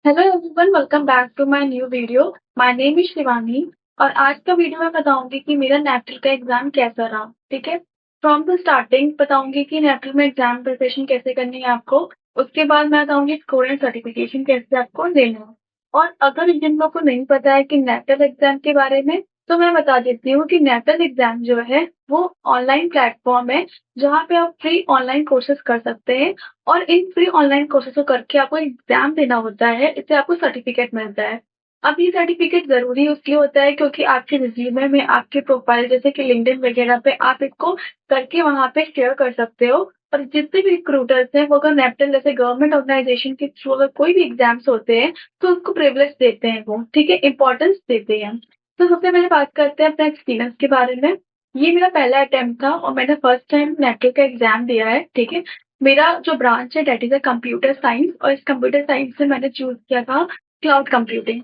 Hello everyone, welcome back to my new video. My name is Shivani और आज का video मैं बताऊंगी कि मेरा नेप्टल का एग्जाम कैसा रहा। ठीक है, फ्रॉम द स्टार्टिंग बताऊंगी कि नेप्टल में एग्जाम प्रिपरेशन कैसे करनी है आपको। उसके बाद मैं बताऊंगी स्कोर एंड सर्टिफिकेशन कैसे आपको लेना है। और अगर जिन लोगों को नहीं पता है कि नेप्टल एग्जाम के बारे में, तो मैं बता देती हूँ कि नेप्टल एग्जाम जो है वो ऑनलाइन प्लेटफॉर्म है जहाँ पे आप फ्री ऑनलाइन कोर्सेज कर सकते हैं। और इन फ्री ऑनलाइन कोर्सेज को करके आपको एग्जाम देना होता है, इससे आपको सर्टिफिकेट मिलता है। अब ये सर्टिफिकेट जरूरी उसलिए होता है क्योंकि आपके रिज्यूमे में आपके प्रोफाइल जैसे कि लिंक्डइन वगैरह पे आप इसको करके वहां पे शेयर कर सकते हो। और जितने भी रिक्रूटर्स हैं वो अगर नेप्टल जैसे गवर्नमेंट ऑर्गेनाइजेशन के थ्रू अगर कोई भी एग्जाम्स होते हैं तो उसको प्रिविलेज देते हैं, वो ठीक है, इंपॉर्टेंस देते हैं। तो सबसे पहले बात करते हैं अपने एक्सपीरियंस के बारे में। ये मेरा पहला अटेम्प्ट था और मैंने फर्स्ट टाइम नेटल का एग्जाम दिया है। ठीक है, मेरा जो ब्रांच है that is a computer science और इस कंप्यूटर साइंस से मैंने चूज किया था क्लाउड कंप्यूटिंग।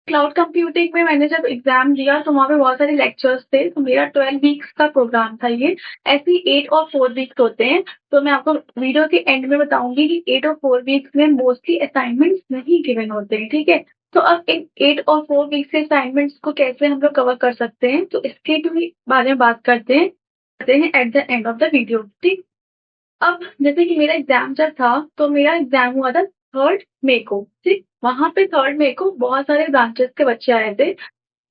क्लाउड कंप्यूटिंग में मैंने जब एग्जाम दिया तो वहाँ पे बहुत सारे लेक्चर्स थे, तो मेरा 12 वीक्स का प्रोग्राम था ये। ऐसे ही 8 और 4 वीक्स होते हैं। तो मैं आपको वीडियो के एंड में बताऊंगी कि 8 और 4 वीक्स में मोस्टली असाइनमेंट्स नहीं गिवन होते हैं। ठीक है, तो अब इन 8 और 4 वीक्स के असाइनमेंट्स को कैसे हम लोग कवर कर सकते हैं, तो इसके भी बारे में बात करते हैं at the end of the video. ठीक, अब जैसे कि मेरा एग्जाम जब था तो मेरा एग्जाम हुआ था 3 मई को। ठीक, वहां पे 3 मई को बहुत सारे ब्रांचेस के बच्चे आए थे।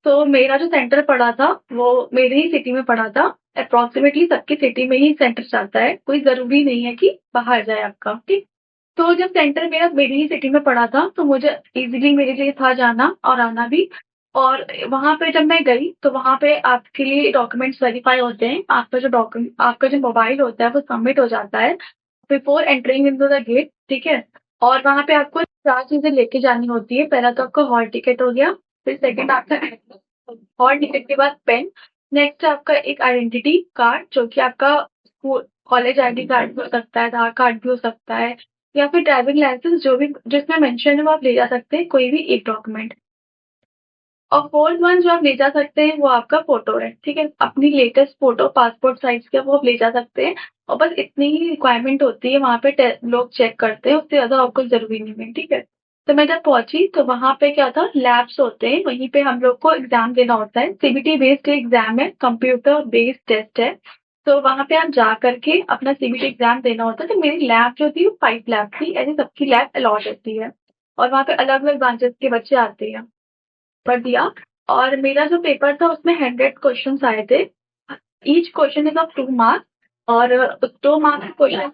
तो मेरा जो सेंटर पड़ा था वो मेरे ही सिटी में पड़ा था। अप्रोक्सीमेटली सबकी सिटी में ही सेंटर जाता है, कोई जरूरी नहीं है कि बाहर जाए आपका। ठीक, तो जब सेंटर मेरा मेरी ही सिटी में पड़ा था तो मुझे इजीली मेरे लिए था जाना और आना भी। और वहां पे जब मैं गई तो वहां पे आपके लिए डॉक्यूमेंट्स वेरीफाई होते हैं, आपका जो मोबाइल होता है वो सबमिट हो जाता है before entering into the gate. ठीक है, और वहां पे आपको 4 चीजें लेके जानी होती है। पहला तो आपका हॉल टिकट हो गया, फिर सेकंड आपका हॉल टिकट के बाद पेन, नेक्स्ट आपका एक आइडेंटिटी कार्ड जो कि आपका स्कूल कॉलेज आईडी कार्ड भी हो सकता है, आधार कार्ड भी हो सकता है, या फिर ड्राइविंग लाइसेंस जो भी जिसमें मेंशन है वो आप ले जा सकते हैं, कोई भी एक डॉक्यूमेंट। और फोर्थ वन जो आप ले जा सकते हैं वो आपका फोटो है। ठीक है, अपनी लेटेस्ट फोटो पासपोर्ट साइज का वो आप ले जा सकते हैं। और बस इतनी ही रिक्वायरमेंट होती है, वहां पे लोग चेक करते हैं, उससे ज्यादा आपको जरूरी नहीं है। ठीक है, तो मैं जब पहुंची तो वहां पे क्या था, लैब्स होते हैं, वहीं पे हम लोग को एग्जाम देना होता है। सीबीटी बेस्ड एग्जाम है, कंप्यूटर बेस्ड टेस्ट है। तो वहां पे आप जा करके अपना सीबीटी एग्जाम देना होता है। तो मेरी लैब जो थी वो 5 लैब थी, ऐसी सबकी लैब अलॉट होती है। और वहां पे अलग अलग ब्रांचेस के बच्चे आते हैं, कर दिया। और मेरा जो पेपर था उसमें 100 क्वेश्चन आए थे। Each question is of 2 marks. और 2 मार्क्स क्वेश्चन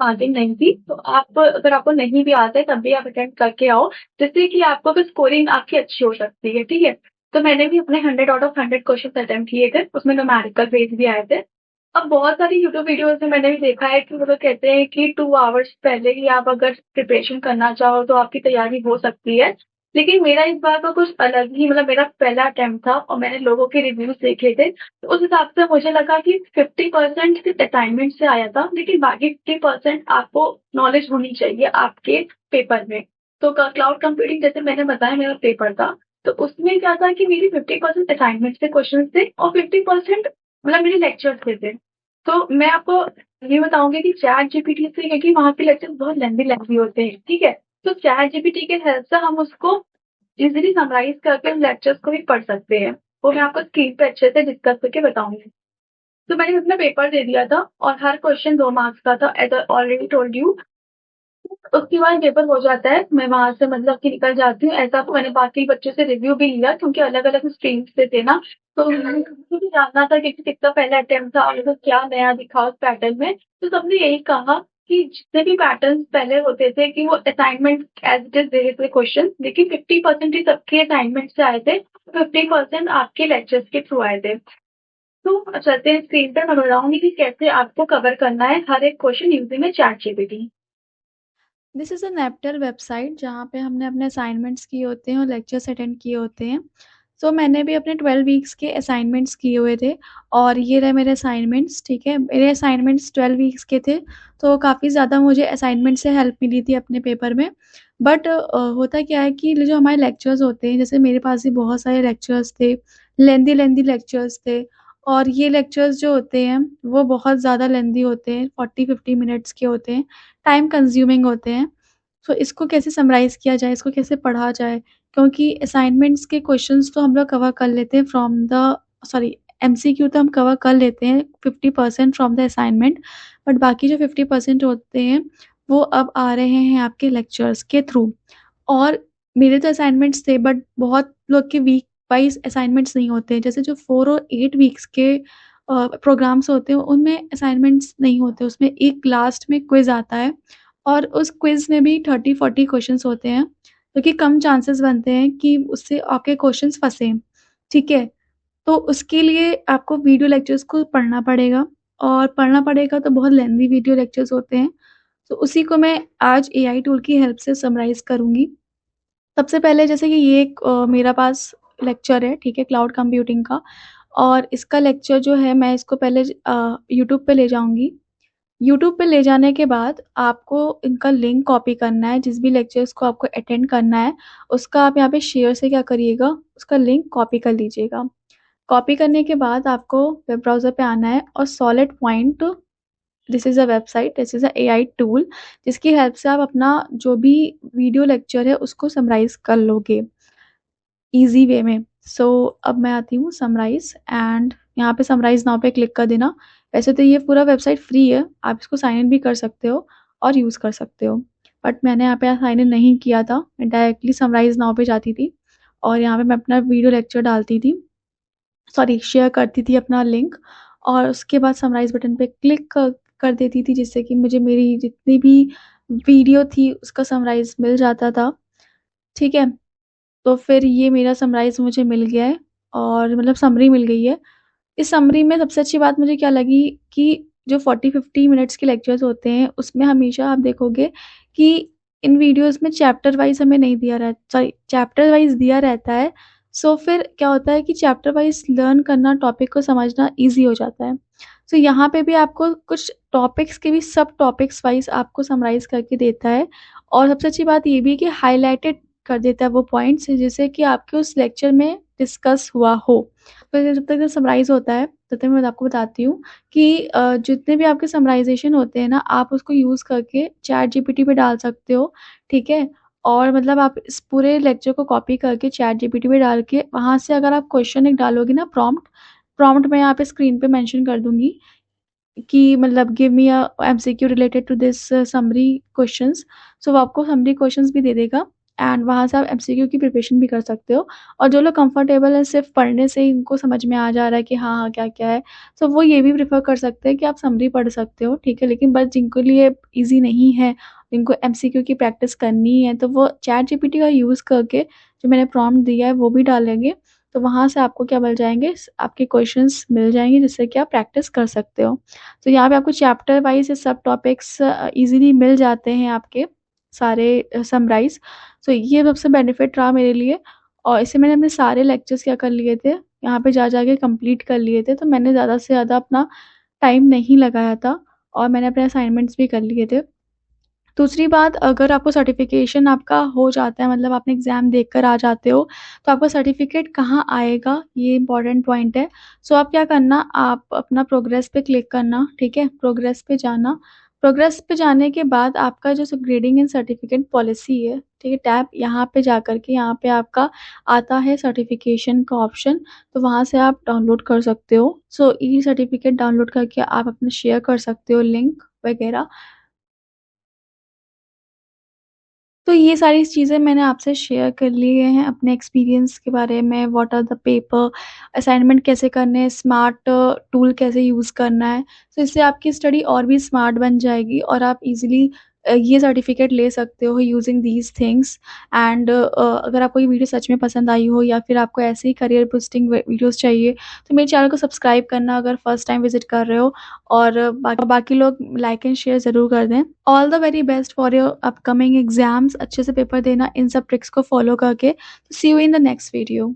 मार्किंग नहीं थी, तो आप अगर आपको नहीं भी आता है तब भी आप अटेम्प्ट करके आओ, जिससे कि आपको फिर स्कोरिंग आपकी अच्छी हो सकती है। ठीक है, तो मैंने भी अपने 100 आउट ऑफ 100 क्वेश्चन अटेम्प्ट किए थे, उसमें न्यूमेरिकल बेस भी आए थे। अब बहुत सारी यूट्यूब वीडियोस में मैंने भी देखा है कि वो लोग कहते हैं कि 2 आवर्स पहले ही आप अगर प्रिपरेशन करना चाहो तो आपकी तैयारी हो सकती है। लेकिन मेरा इस बार का कुछ अलग ही, मतलब मेरा पहला अटेम्प्ट था और मैंने लोगों के रिव्यूज देखे थे, तो उस हिसाब से मुझे लगा कि 50% सिर्फ असाइनमेंट से आया था, लेकिन बाकी 50% आपको नॉलेज होनी चाहिए आपके पेपर में। तो क्लाउड कंप्यूटिंग जैसे मैंने बताया मेरा पेपर था, तो उसमें क्या था कि मेरी 50% असाइनमेंट से क्वेश्चन थे और 50% मतलब मेरे लेक्चर थे। तो मैं आपको ये बताऊंगी कि चैट जीपीटी से, क्योंकि वहाँ के लेक्चर बहुत लंबी लंबी होते हैं। ठीक है, तो चैट जीपीटी के हेल्प से हम उसको इजीली समराइज करके हम लेक्चर्स को भी पढ़ सकते हैं। वो मैं आपको स्क्रीन पे अच्छे से डिस्कस करके बताऊंगी। तो मैंने उसमें पेपर दे दिया था और हर क्वेश्चन 2 मार्क्स का था, एज ऑलरेडी टोल्ड यू। उसके बाद पेपर हो जाता है, मैं वहां से मतलब कि निकल जाती हूँ। ऐसा तो मैंने बाकी बच्चों से रिव्यू भी लिया क्योंकि अलग अलग स्ट्रीम से थे ना, तो मुझे भी जानना था कि किसका पहला अटेम्प्ट था और तो क्या नया दिखा उस पैटर्न में। तो सबने यही कहा कि जितने भी पैटर्न पहले होते थे कि वो असाइनमेंट एज इट इज दे रहे थे क्वेश्चन, लेकिन 50% ही सबके असाइनमेंट से आए थे, 50% आपके लेक्चर्स के थ्रू आए थे। तो चलते हैं स्क्रीन पर, मैं बताऊंगी कि कैसे आपको कवर करना है हर एक question using ChatGPT. This is a NPTEL website जहाँ पे हमने अपने असाइनमेंट्स किए होते हैं और लेक्चर्स अटेंड किए होते हैं। सो मैंने भी अपने 12 वीक्स के असाइनमेंट्स किए हुए थे और ये रहे मेरे असाइनमेंट्स। ठीक है, मेरे असाइनमेंट्स 12 वीक्स के थे, तो काफ़ी ज़्यादा मुझे असाइनमेंट से हेल्प मिली थी अपने पेपर में। बट होता क्या है कि जो हमारे लेक्चर्स होते हैं, जैसे मेरे पास भी बहुत सारे लेक्चर्स थे, लेंदी लेंदी लेक्चर्स थे। और ये लेक्चर्स जो होते हैं वो बहुत ज़्यादा लेंदी होते हैं, 40-50 मिनट्स के होते हैं, टाइम कंज्यूमिंग होते हैं। सो इसको कैसे समराइज़ किया जाए, इसको कैसे पढ़ा जाए? क्योंकि असाइनमेंट्स के क्वेश्चंस तो हम लोग कवर कर लेते हैं फ्रॉम द सॉरी एमसीक्यू तो हम कवर कर लेते हैं 50% फ्रॉम द असाइनमेंट, बट बाकी जो 50% होते हैं, वो अब आ रहे हैं आपके लेक्चर्स के थ्रू। और मेरे तो असाइनमेंट्स थे बट बहुत लोग के वीक वाइज़ असाइनमेंट्स नहीं होते हैं। जैसे जो 4 और 8 वीक्स के प्रोग्राम्स होते हैं, उनमें असाइनमेंट्स नहीं होते, उसमें एक लास्ट में क्विज़ आता है और उस क्विज़ में भी 30-40 क्वेश्चंस होते हैं, क्योंकि कम चांसेस बनते हैं कि उससे आपके क्वेश्चंस फँसें, ठीक है? तो उसके लिए आपको वीडियो लेक्चर्स को पढ़ना पड़ेगा और पढ़ना पड़ेगा तो बहुत लेंथी वीडियो लेक्चर्स होते हैं। तो उसी को मैं आज एआई टूल की हेल्प से समराइज़ करूँगी। सबसे पहले जैसे कि ये एक मेरा पास लेक्चर है, ठीक है? क्लाउड कंप्यूटिंग का और इसका लेक्चर जो है मैं इसको पहले यूट्यूब पे ले जाऊँगी। यूट्यूब पे ले जाने के बाद आपको इनका लिंक कॉपी करना है, जिस भी लेक्चर्स को आपको अटेंड करना है, उसका आप यहाँ पे शेयर से क्या करिएगा, उसका लिंक कॉपी कर लीजिएगा। कॉपी करने के बाद आपको वेब ब्राउज़र पे आना है और solid point this is a website, this is a AI tool जिसकी हेल्प से आप अपना जो भी वीडियो लेक्चर है उसको समराइज़ कर लोगे ईज़ी वे में। सो अब मैं आती हूँ समराइज़ एंड यहाँ पे समराइज़ नाउ पे क्लिक कर देना। वैसे तो ये पूरा वेबसाइट फ्री है, आप इसको साइन इन भी कर सकते हो और यूज़ कर सकते हो। बट मैंने यहाँ पे साइन इन नहीं किया था, मैं डायरेक्टली समराइज़ नाउ पे जाती थी और यहाँ पे मैं अपना वीडियो लेक्चर डालती थी, सॉरी शेयर करती थी अपना लिंक और उसके बाद समराइज़ बटन पे क्लिक कर देती थी, जिससे कि मुझे मेरी जितनी भी वीडियो थी उसका समराइज़ मिल जाता था, ठीक है? तो फिर ये मेरा समराइज़ मुझे मिल गया है और मतलब समरी मिल गई है। इस समरी में सबसे अच्छी बात मुझे क्या लगी कि जो 40-50 मिनट्स के लेक्चर्स होते हैं, उसमें हमेशा आप देखोगे कि इन वीडियोज़ में चैप्टर वाइज़ हमें नहीं दिया रह सॉरी चैप्टर वाइज़ दिया रहता है। सो फिर क्या होता है कि चैप्टर वाइज़ लर्न करना, टॉपिक को समझना ईज़ी हो जाता है। सो यहाँ पे भी आपको कुछ टॉपिक्स के भी सब टॉपिक्स वाइज़ आपको समराइज़ करके देता है और सबसे अच्छी बात ये भी है कि हाइलाइटेड कर देता है वो पॉइंट्स जिससे कि आपके उस लेक्चर में डिस्कस हुआ हो। फिर जब तक ये समराइज़ होता है, तब तक मैं आपको बताती हूँ कि जितने भी आपके समराइज़ेशन होते हैं ना, आप उसको यूज़ करके चैट जीपीटी पे डाल सकते हो, ठीक है? और मतलब आप इस पूरे लेक्चर को कॉपी करके चैट जीपीटी पे डाल के वहाँ से अगर आप क्वेश्चन एक डालोगे ना प्रॉम्प्ट मैं यहाँ पे स्क्रीन पे मेंशन कर दूँगी कि मतलब give me a MCQ related to this summary questions. So वो आपको समरी क्वेश्चंस भी दे देगा एंड वहाँ से आप एमसीक्यू की प्रिपरेशन भी कर सकते हो और जो लोग कंफर्टेबल हैं सिर्फ पढ़ने से ही उनको समझ में आ जा रहा है कि हाँ, हाँ, क्या-क्या है, सो वो ये भी प्रेफ़र कर सकते हैं कि आप समरी पढ़ सकते हो, ठीक है? लेकिन बस जिनके लिए ईज़ी नहीं है, जिनको एमसीक्यू की प्रैक्टिस करनी है, तो वो चैट जीपीटी का यूज़ करके जो मैंने प्रॉम्प्ट दिया है वो भी डालेंगे, तो वहाँ से आपको क्या मिल जाएँगे आपके क्वेश्चंस मिल जाएँगे जिससे कि आप प्रैक्टिस कर सकते हो। तो यहाँ पे आपको चैप्टर वाइज़ ये सब टॉपिक्स ईज़िली मिल जाते हैं आपके सारे समराइज़। सो ये सबसे बेनिफिट रहा मेरे लिए और इससे मैंने अपने सारे लेक्चर्स क्या कर लिए थे, यहाँ पे जा के कंप्लीट कर लिए थे। तो मैंने ज़्यादा से ज़्यादा अपना टाइम नहीं लगाया था और मैंने अपने असाइनमेंट्स भी कर लिए थे। दूसरी बात अगर आपको सर्टिफ़िकेशन आपका हो जाता है मतलब आपने एग्ज़ाम देकर आ जाते हो, तो आपका सर्टिफ़िकेट कहाँ आएगा ये इम्पोर्टेंट पॉइंट है। सो आप क्या करना आप अपना प्रोग्रेस पे क्लिक करना, ठीक है? प्रोग्रेस पे जाना, प्रोग्रेस पे जाने के बाद आपका जो ग्रेडिंग एंड सर्टिफ़िकेट पॉलिसी है, ठीक है? टैब यहाँ पे जाकर के यहाँ पे आपका आता है सर्टिफ़िकेशन का ऑप्शन, तो वहाँ से आप डाउनलोड कर सकते हो। सो ई सर्टिफ़िकेट डाउनलोड करके आप अपना शेयर कर सकते हो लिंक वगैरह। तो ये सारी चीज़ें मैंने आपसे शेयर कर लिए हैं अपने एक्सपीरियंस के बारे में, what are the paper, assignment कैसे करने हैं, स्मार्ट टूल कैसे यूज़ करना है। तो इससे आपकी स्टडी और भी स्मार्ट बन जाएगी और आप ईज़िली ये सर्टिफ़िकेट ले सकते हो यूज़िंग दीज़ थिंग्स एंड अगर आपको ये वीडियो सच में पसंद आई हो या फिर आपको ऐसे ही करियर बूस्टिंग वीडियोज़ चाहिए, तो मेरे चैनल को सब्सक्राइब करना अगर फर्स्ट टाइम विज़िट कर रहे हो और बाकी लोग लाइक एंड शेयर ज़रूर कर दें। All the very best for your upcoming exams, अच्छे से पेपर देना इन सब ट्रिक्स को फ़ॉलो करके। See you in the next video.